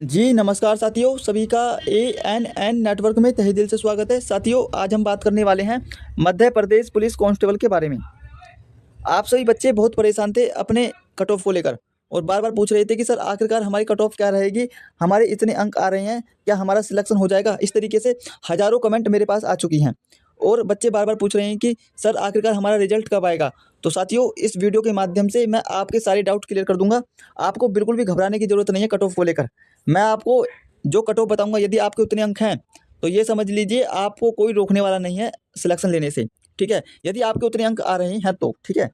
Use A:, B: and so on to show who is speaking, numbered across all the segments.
A: जी नमस्कार साथियों, सभी का ANN नेटवर्क में तहे दिल से स्वागत है। साथियों, आज हम बात करने वाले हैं मध्य प्रदेश पुलिस कांस्टेबल के बारे में। आप सभी बच्चे बहुत परेशान थे अपने कट ऑफ को लेकर और बार बार पूछ रहे थे कि सर आखिरकार हमारी कट ऑफ क्या रहेगी, हमारे इतने अंक आ रहे हैं, क्या हमारा सिलेक्शन हो जाएगा। इस तरीके से हज़ारों कमेंट मेरे पास आ चुकी हैं और बच्चे बार बार पूछ रहे हैं कि सर आखिरकार हमारा रिजल्ट कब आएगा। तो साथियों, इस वीडियो के माध्यम से मैं आपके सारे डाउट क्लियर कर दूंगा। आपको बिल्कुल भी घबराने की ज़रूरत नहीं है कट ऑफ को लेकर। मैं आपको जो कट ऑफ बताऊंगा, यदि आपके उतने अंक हैं तो ये समझ लीजिए आपको कोई रोकने वाला नहीं है सिलेक्शन लेने से। ठीक है, यदि आपके उतने अंक आ रहे हैं तो ठीक है।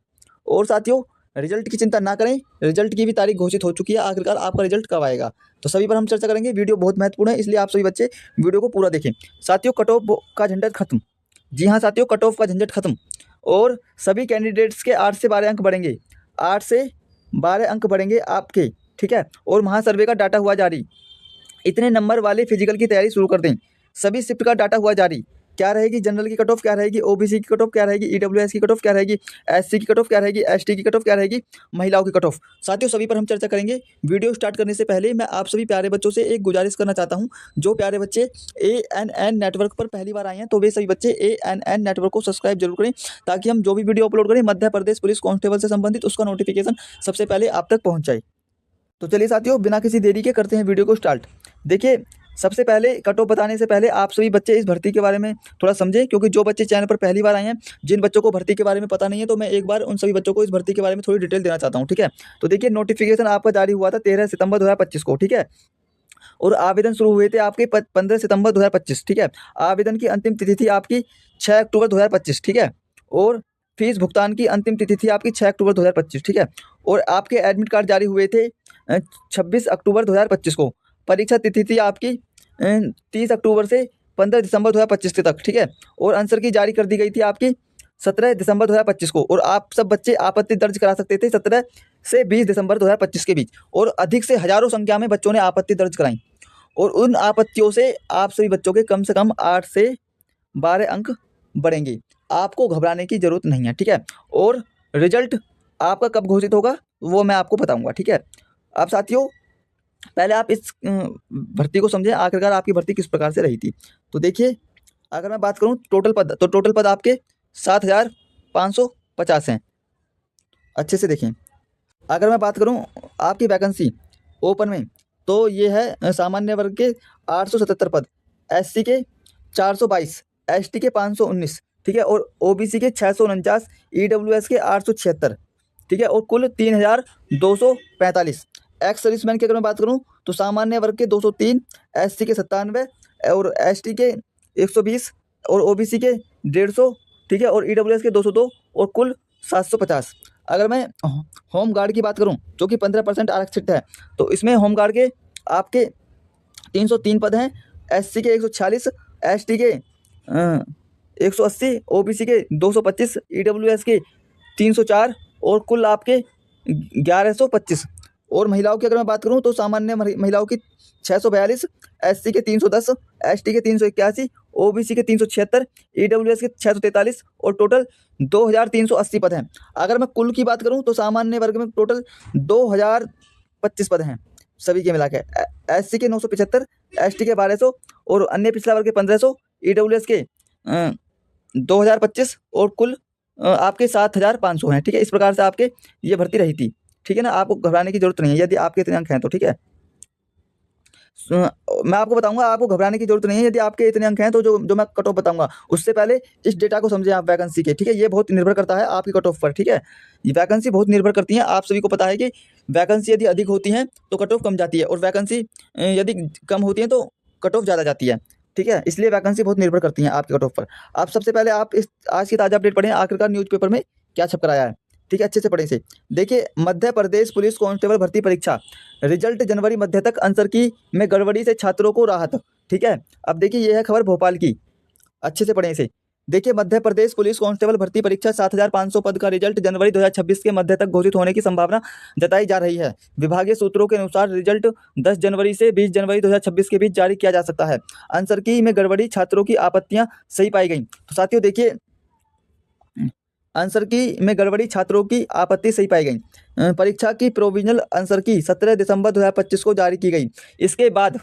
A: और साथियों, रिजल्ट की चिंता ना करें, रिजल्ट की भी तारीख घोषित हो चुकी है। आखिरकार आपका रिजल्ट कब आएगा तो सभी पर हम चर्चा करेंगे। वीडियो बहुत महत्वपूर्ण है, इसलिए आप सभी बच्चे वीडियो को पूरा देखें। साथियों, कट ऑफ का झंझट खत्म। जी हाँ साथियों, कट ऑफ का झंझट खत्म और सभी कैंडिडेट्स के 8 से 12 अंक बढ़ेंगे। 8 से 12 अंक बढ़ेंगे आपके। ठीक है, और महासर्वे का डाटा हुआ जारी। इतने नंबर वाले फिजिकल की तैयारी शुरू कर दें। सभी शिफ्ट का डाटा हुआ जारी। क्या रहेगी जनरल की कट ऑफ, क्या रहेगी ओबीसी की कट ऑफ, क्या रहेगी ईडब्ल्यूएस की कट ऑफ, क्या रहेगी एससी की कट ऑफ, क्या रहेगी एसटी की कट ऑफ, क्या रहेगी महिलाओं की कट ऑफ। साथियों, सभी पर हम चर्चा करेंगे। वीडियो स्टार्ट करने से पहले मैं आप सभी प्यारे बच्चों से एक गुजारिश करना चाहता हूं। जो प्यारे बच्चे ANN नेटवर्क पर पहली बार आए हैं तो वे सभी बच्चे ANN नेटवर्क को सब्सक्राइब जरूर करें, ताकि हम जो भी वीडियो अपलोड करें मध्य प्रदेश पुलिस कांस्टेबल से संबंधित उसका नोटिफिकेशन सबसे पहले आप तक पहुँच जाए। तो चलिए साथियों, बिना किसी देरी के करते हैं वीडियो को स्टार्ट। देखिए, सबसे पहले कट ऑफ बताने से पहले आप सभी बच्चे इस भर्ती के बारे में थोड़ा समझें, क्योंकि जो बच्चे चैनल पर पहली बार आए हैं, जिन बच्चों को भर्ती के बारे में पता नहीं है, तो मैं एक बार उन सभी बच्चों को इस भर्ती के बारे में थोड़ी डिटेल देना चाहता हूँ। ठीक है, तो देखिए, नोटिफिकेशन आपका जारी हुआ था 13 सितंबर 2025 को। ठीक है, और आवेदन शुरू हुए थे आपके 15 सितंबर 2025। ठीक है, आवेदन की अंतिम तिथि थी आपकी 6 अक्टूबर 2025। ठीक है, और फीस भुगतान की अंतिम तिथि थी आपकी 6 अक्टूबर 2025। ठीक है, और आपके एडमिट कार्ड जारी हुए थे 26 अक्टूबर 2025 को। परीक्षा तिथि थी आपकी 30 अक्टूबर से 15 दिसंबर 2025 के तक। ठीक है, और आंसर की जारी कर दी गई थी आपकी 17 दिसंबर 2025 को। और आप सब बच्चे आपत्ति दर्ज करा सकते थे 17 से 20 दिसंबर 2025 के बीच, और अधिक से हजारों संख्या में बच्चों ने आपत्ति दर्ज कराई। और उन आपत्तियों से आप सभी बच्चों के कम से कम 8 से 12 अंक बढ़ेंगे। आपको घबराने की ज़रूरत नहीं है। ठीक है, और रिजल्ट आपका कब घोषित होगा वो मैं आपको बताऊंगा। ठीक है, अब साथियों, पहले आप इस भर्ती को समझें, आखिरकार आपकी भर्ती किस प्रकार से रही थी। तो देखिए, अगर मैं बात करूं टोटल पद, तो टोटल पद आपके 7,550 हैं। अच्छे से देखें। अगर मैं बात करूं आपकी वैकेंसी ओपन में, तो ये है सामान्य वर्ग के 877 पद, एससी के 422, एसटी के 519। ठीक है, और ओबीसी के 649, ईडब्ल्यूएस के 876। ठीक है, और कुल 3,245। एक्स सर्विसमैन की अगर मैं बात करूं तो सामान्य वर्ग के 203, एससी के 97 और एसटी के 120 और ओबीसी के 150। ठीक है, और ईडब्ल्यूएस के 202 और कुल 750। अगर मैं होम गार्ड की बात करूं, जो कि 15% आरक्षित है, तो इसमें होम गार्ड के आपके 303 पद हैं, एससी के 146, एसटी के 180, ओबीसी के 225, ईडब्ल्यूएस के 304 और कुल आपके 1125। और महिलाओं की अगर मैं बात करूं तो सामान्य महिलाओं की 642, एससी के 310, एसटी के 381, ओबीसी के 376, ईडब्ल्यूएस के 643 और टोटल 2,380 पद हैं। अगर मैं कुल की बात करूं तो सामान्य वर्ग में टोटल 2,025 पद हैं सभी के मिला के। एससी के 975, एसटी के 1200 और अन्य पिछड़ा वर्ग के 1500, ईडब्ल्यूएस के 2,025 और कुल आपके 7,500 हैं। ठीक है, इस प्रकार से आपके ये भर्ती रही थी। ठीक है ना, आपको घबराने की जरूरत नहीं है यदि आपके इतने अंक हैं तो। ठीक है, मैं आपको बताऊंगा, आपको घबराने की जरूरत नहीं है यदि आपके इतने अंक हैं तो। जो जो मैं कट ऑफ बताऊंगा उससे पहले इस डेटा को समझें आप वैकेंसी के। ठीक है, ये बहुत निर्भर करता है आपकी कट ऑफ पर। ठीक है, ये वैकेंसी बहुत निर्भर करती है। आप सभी को पता है कि वैकेंसी यदि अधिक होती है तो कट ऑफ कम जाती है, और वैकेंसी यदि कम होती है तो कट ऑफ ज़्यादा जाती है। ठीक है, इसलिए वैकेंसी बहुत निर्भर करती है आपकी कट ऑफ पर। आप सबसे पहले आप इस आज की ताज़ा अपडेट पढ़ें, आखिरकार न्यूज़पेपर में क्या छप कर आया है। ठीक है, अच्छे से पढ़ें इसे। देखिए, मध्य प्रदेश पुलिस कांस्टेबल भर्ती परीक्षा रिजल्ट जनवरी मध्य तक, आंसर की में गड़बड़ी से छात्रों को राहत। ठीक है, अब देखिए, यह है खबर भोपाल की। अच्छे से पढ़ें इसे। देखिए, मध्य प्रदेश पुलिस कांस्टेबल भर्ती परीक्षा 7,500 पद का रिजल्ट जनवरी 2026 के मध्य तक घोषित होने की संभावना जताई जा रही है। विभागीय सूत्रों के अनुसार रिजल्ट 10 जनवरी से 20 जनवरी 2026 के बीच जारी किया जा सकता है। आंसर की में गड़बड़ी, छात्रों की आपत्तियां सही पाई गई। तो साथियों देखिए, आंसर की में गड़बड़ी, छात्रों की आपत्ति सही पाई गई। परीक्षा की प्रोविजनल आंसर की 17 दिसंबर 2025 को जारी की गई। इसके बाद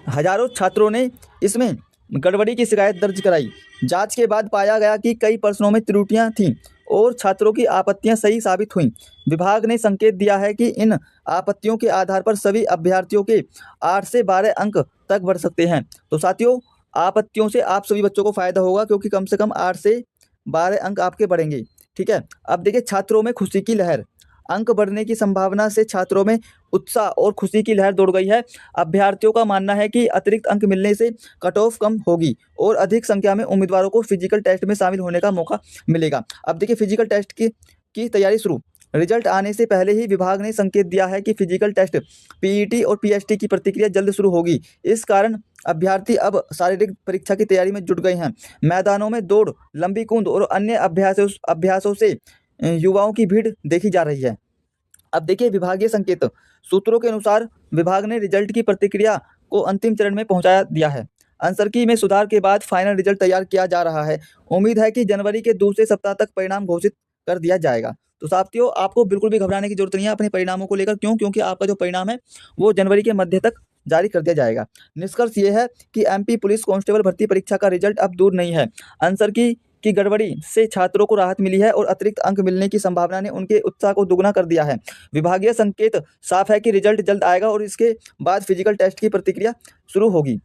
A: हजारों छात्रों ने इसमें गड़बड़ी की शिकायत दर्ज कराई। जांच के बाद पाया गया कि कई प्रश्नों में त्रुटियां थीं और छात्रों की आपत्तियां सही साबित हुईं। विभाग ने संकेत दिया है कि इन आपत्तियों के आधार पर सभी अभ्यर्थियों के 8 से 12 अंक तक बढ़ सकते हैं। तो साथियों, आपत्तियों से आप सभी बच्चों को फायदा होगा, क्योंकि कम से कम 8 से 12 अंक आपके बढ़ेंगे। ठीक है, अब देखिए, छात्रों में खुशी की लहर। अंक बढ़ने की संभावना से छात्रों में उत्साह और खुशी की लहर दौड़ गई है। अभ्यर्थियों का मानना है कि अतिरिक्त अंक मिलने से कट ऑफ कम होगी और अधिक संख्या में उम्मीदवारों को फिजिकल टेस्ट में शामिल होने का मौका मिलेगा। अब देखिए, फिजिकल टेस्ट की तैयारी शुरू। रिजल्ट आने से पहले ही विभाग ने संकेत दिया है कि फिजिकल टेस्ट, पीईटी और पीएचटी की प्रक्रिया जल्द शुरू होगी। इस कारण अभ्यर्थी अब शारीरिक परीक्षा की तैयारी में जुट गए हैं। मैदानों में दौड़, लंबी कूद और अन्य अभ्यासों से युवाओं की भीड़ देखी जा रही है। अब देखिए, विभागीय संकेत। सूत्रों के अनुसार विभाग ने रिजल्ट की प्रतिक्रिया को अंतिम चरण में पहुंचा दिया है। आंसर की में सुधार के बाद फाइनल रिजल्ट तैयार किया जा रहा है। उम्मीद है कि जनवरी के दूसरे सप्ताह तक परिणाम घोषित कर दिया जाएगा। तो साथियों, आपको बिल्कुल भी घबराने की जरूरत नहीं है अपने परिणामों को लेकर। क्यों? क्योंकि आपका जो परिणाम है वो जनवरी के मध्य तक जारी कर दिया जाएगा। निष्कर्ष ये है कि एमपी पुलिस कांस्टेबल भर्ती परीक्षा का रिजल्ट अब दूर नहीं है। आंसर की गड़बड़ी से छात्रों को राहत मिली है और अतिरिक्त अंक मिलने की संभावना ने उनके उत्साह को दुगना कर दिया है। विभागीय संकेत साफ है कि रिजल्ट जल्द आएगा और इसके बाद फिजिकल टेस्ट की प्रक्रिया शुरू होगी।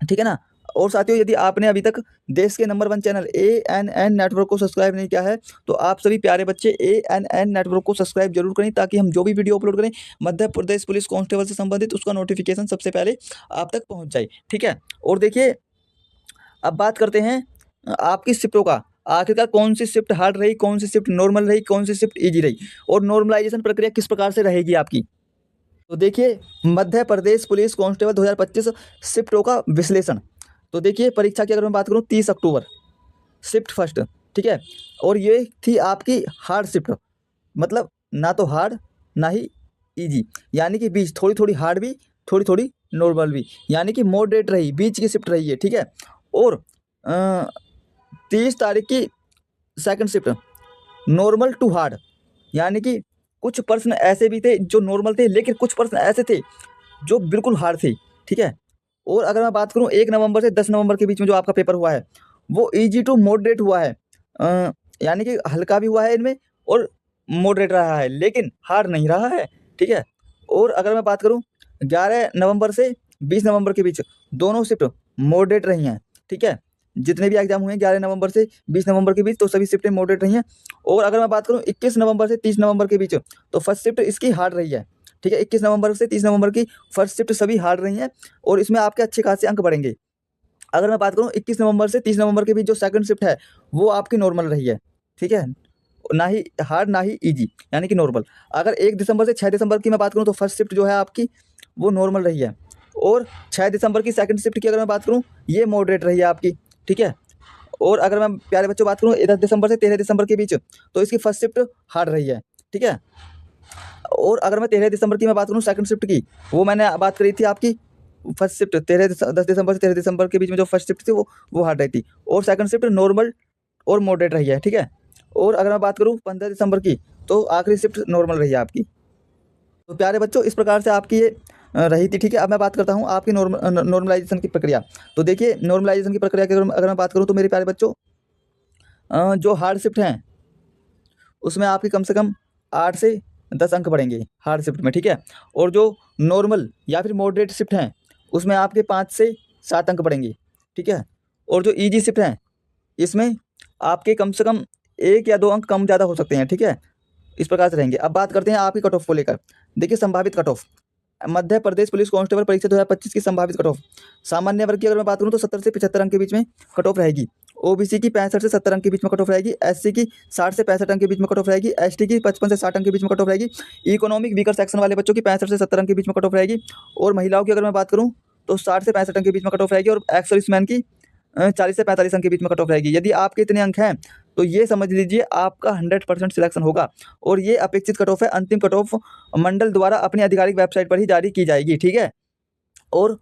A: ठीक है ना। और साथियों, यदि आपने अभी तक देश के नंबर 1 चैनल ANN नेटवर्क को सब्सक्राइब नहीं किया है, तो आप सभी प्यारे बच्चे ANN नेटवर्क को सब्सक्राइब जरूर करें, ताकि हम जो भी वीडियो अपलोड करें मध्य प्रदेश पुलिस कांस्टेबल से संबंधित, उसका नोटिफिकेशन सबसे पहले आप तक पहुंच जाए। ठीक है। और देखिए, अब बात करते हैं आपकी शिफ्टों का। आखिरकार कौन सी शिफ्ट हार्ड रही, कौन सी शिफ्ट नॉर्मल रही, कौन सी शिफ्ट ईजी रही, और नॉर्मलाइजेशन प्रक्रिया किस प्रकार से रहेगी आपकी। तो देखिए, मध्य प्रदेश पुलिस कांस्टेबल 2025 शिफ्टों का विश्लेषण। तो देखिए, परीक्षा की अगर मैं बात करूं 30 अक्टूबर, शिफ्ट फर्स्ट। ठीक है, और ये थी आपकी हार्ड शिफ्ट, मतलब ना तो हार्ड ना ही इजी, यानी कि बीच, थोड़ी थोड़ी हार्ड भी, थोड़ी थोड़ी नॉर्मल भी, यानी कि मॉडरेट रही, बीच की शिफ्ट रही है। ठीक है। और 30 तारीख की second shift, normal to hard, यानी कि कुछ प्रश्न ऐसे भी थे जो नॉर्मल थे, लेकिन कुछ प्रश्न ऐसे थे जो बिल्कुल हार्ड थे। ठीक है। और अगर मैं बात करूं 1 नवंबर से 10 नवंबर के बीच में जो आपका पेपर हुआ है, वो इजी टू मॉडरेट हुआ है, यानी कि हल्का भी हुआ है इनमें और मॉडरेट रहा है, लेकिन हार्ड नहीं रहा है। ठीक है। और अगर मैं बात करूं 11 नवंबर से 20 नवंबर के बीच, दोनों शिफ्ट मॉडरेट रही हैं। ठीक है। जितने भी एग्जाम हुए 11 नवंबर से 20 नवंबर के बीच, तो सभी शिफ्टें मॉडरेट रही हैं। और अगर मैं बात करूं 21 नवंबर से 30 नवंबर के बीच, तो फर्स्ट शिफ्ट इसकी हार्ड रही है। ठीक है। 21 नवंबर से 30 नवंबर की फर्स्ट शिफ्ट सभी हार्ड रही हैं और इसमें आपके अच्छे खासे अंक बढ़ेंगे। अगर मैं बात करूं 21 नवंबर से 30 नवंबर के बीच जो सेकंड शिफ्ट है, वो आपकी नॉर्मल रही है। ठीक है, ना ही हार्ड ना ही ईजी, यानी कि नॉर्मल। अगर 1 दिसंबर से 6 दिसंबर की मैं बात करूं, तो फर्स्ट शिफ्ट जो है आपकी वो नॉर्मल रही है, और 6 दिसंबर की सेकंड शिफ्ट की अगर मैं बात करूं, ये मॉडरेट रही है आपकी। ठीक है। और अगर मैं प्यारे बच्चों बात करूं 10 दिसंबर से 13 दिसंबर के बीच, तो इसकी फर्स्ट शिफ्ट हार्ड रही है। ठीक है। और अगर मैं 13 दिसंबर की मैं बात करूं सेकंड शिफ्ट की, वो मैंने बात करी थी आपकी फर्स्ट शिफ्ट 10 दिसंबर से 13 दिसंबर के बीच में जो फर्स्ट शिफ्ट थी वो हार्ड रही थी, और सेकंड शिफ्ट नॉर्मल और मॉडरेट रही है। ठीक है। और अगर मैं बात करूं 15 दिसंबर की, तो आखिरी शिफ्ट नॉर्मल रही है आपकी। तो प्यारे बच्चों, इस प्रकार से आपकी ये रही थी। ठीक है। अब मैं बात करता हूँ आपकी नॉर्मलाइजेशन की प्रक्रिया। तो देखिए, नॉर्मलाइजेशन की प्रक्रिया की अगर मैं बात करूँ, तो मेरे प्यारे बच्चों, जो हार्ड शिफ्ट हैं उसमें आपकी कम से कम 8 से 10 अंक बढ़ेंगे हार्ड शिफ्ट में। ठीक है। और जो नॉर्मल या फिर मॉडरेट शिफ्ट हैं, उसमें आपके 5 से 7 अंक बढ़ेंगे। ठीक है। और जो ईजी शिफ्ट हैं, इसमें आपके कम से कम 1 या 2 अंक कम ज़्यादा हो सकते हैं। ठीक है। इस प्रकार से रहेंगे। अब बात करते हैं आपकी कट ऑफ को लेकर। देखिए, संभावित cut off, Madhya Pradesh police constable परीक्षा 2025 की संभावित कट ऑफ। सामान्य वर्ग की अगर मैं बात करूं, तो 70 से 75 अंक के बीच में कट ऑफ रहेगी। ओबीसी की 65 से 70 अंक के बीच में कट ऑफ रहेगी। एससी की 60 से 65 अंक के बीच में कट ऑफ रहेगी। एसटी की 55 से 60 अंक के बीच में कट ऑफ रहेगी। इकोनॉमिक वीकर सेक्शन वाले बच्चों की 65 से 70 अंक के बीच में कट ऑफ रहेगी। और महिलाओं की अगर मैं बात करूँ, तो 60 से 65 अंक के बीच में कट ऑफ रहेगी। और एक्स सर्विसमैन की 40 से 45 अंक के बीच में कट ऑफ रहेगी। यदि आपके इतने अंक हैं, तो ये समझ लीजिए आपका 100% सिलेक्शन होगा। और ये अपेक्षित कट ऑफ है। अंतिम कट ऑफ मंडल द्वारा अपनी आधिकारिक वेबसाइट पर ही जारी की जाएगी। ठीक है। और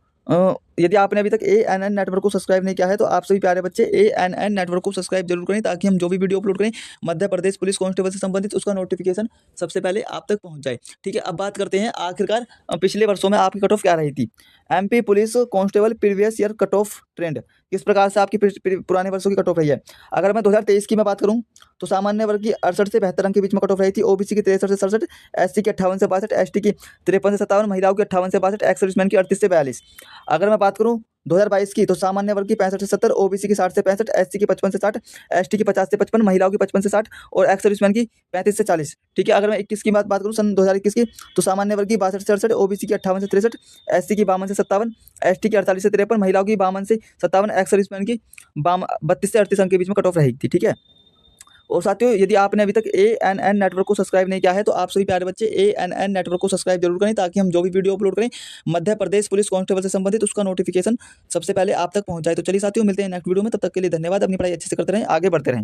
A: यदि आपने अभी तक ANN नेटवर्क को सब्सक्राइब नहीं किया है तो आप सभी प्यारे बच्चे ANN नेटवर्क को सब्सक्राइब जरूर करें, ताकि हम जो भी वीडियो अपलोड करें मध्य प्रदेश पुलिस कांस्टेबल से संबंधित उसका नोटिफिकेशन सबसे पहले आप तक पहुंच जाए। ठीक है, अब बात करते हैं आखिरकार पिछले वर्षों में आपकी कट ऑफ क्या रही थी। MP police constable previous year cut off trend किस प्रकार से आपकी पुराने वर्षों की कट ऑफ रही है। अगर मैं 2023 की मैं बात करूं तो सामान्य वर्ग की 68 से 72 अंक के बीच में कट ऑफ रही थी। OBC की 63 से 67, SC की 58 से 62, ST की 53 से 57, महिलाओं की 58 से 62, एक्स सर्विसमैन की 38 से 42। अगर मैं बात करूं 2022 की तो सामान्य वर्ग की 65 से 70, OBC की 60 से 65, SC की 55 से 60, ST की 50 से 55, महिलाओं की 55 से 60 और एक्स सर्विसमैन की 35 से 40। ठीक है, अगर मैं 21 की बात करूं सन 2021 की तो सामान्य वर्ग की 62 से 68, OBC की 58 से 63, SC की 52 से 57, ST की 48 से 53, महिलाओं की 52 से 57, एक्स सर्विसमैन की 32 से 38 अंक के बीच में कट ऑफ रही थी। ठीक है, और साथियों यदि आपने अभी तक ANN नेटवर्क को सब्सक्राइब नहीं किया है तो आप सभी प्यारे बच्चे ANN नेटवर्क को सब्सक्राइब जरूर करें, ताकि हम जो भी वीडियो अपलोड करें मध्य प्रदेश पुलिस कांस्टेबल से संबंधित उसका नोटिफिकेशन सबसे पहले आप तक पहुंच जाए। तो चलिए साथियों, मिलते हैं नेक्स्ट वीडियो में, तब तक के लिए धन्यवाद। अपनी पढ़ाई अच्छे से करते रहें, आगे बढ़ते रहें।